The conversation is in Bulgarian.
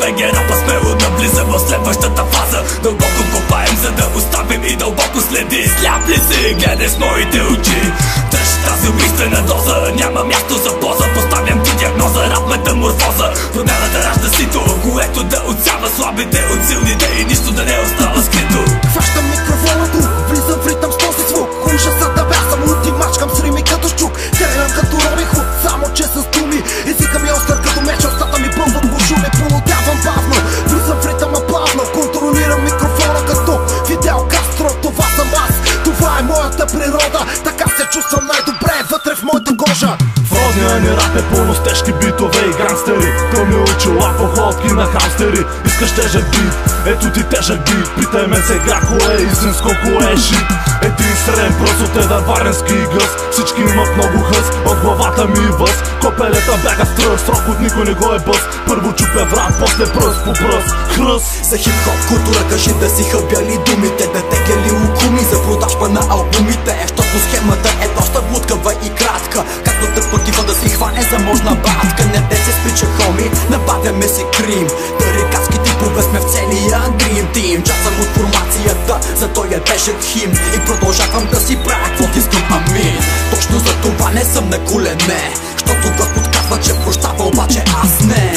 БГ рапа смело навлиза в следващата фаза. Дълбоко копаем, за да оставим и дълбоко следи. Сляп ли си, гледай с моите очи. Тръж тази убийствена доза, няма място за поза. Поставям ти диагноза, рап метаморфоза. Промяната ражда сито, което да отсява слабите от силните и нищо да не остава скрито. Хващам микрофона тук, влизам в ритъм с този звук. Ужаса да бясам лути, мачкам с рими като щук. Тренирам като Робин Худ, само че с думи. Езика ми остър като меч, устата ми пълват бушуми. Полудявам бавно, влизам в ритъма плавно. Контролирам микрофона като Фидел Кастро. Това съм аз, това е моята природа. Така се чувствам най-добре вътре в моята кожа. Родния ни рап е пълно с тежки битове и гангстери. Той ми учи походки на хамстери. Искаш тежък бит, ето ти тежък бит. Питай ме сега кое е истинско, кое е шит. Един среден пръст от един варенски гъс. Всички имат много хъс, от главата ми въз. Копелета бяга в тръс, срок от никой не го е бъс. Първо чупя врат, после пръст по пръст. Хръс. За хип-хоп култура кажи да си хъбяли думите. Да тегели лукуми за продажба на албумите. Защото схемата е доста блудкава и кратка. Както тъп отива да си хване заможна батка. Не те се спича хоми, набавяме си крим. Тарикатски типове сме в целия Dream Team. Част съм от формацията, за този тежък хим. И продължавам да си правя каквото искам, амин. Точно за това не съм на колене, защото Господ казва, че прощава, обаче аз не.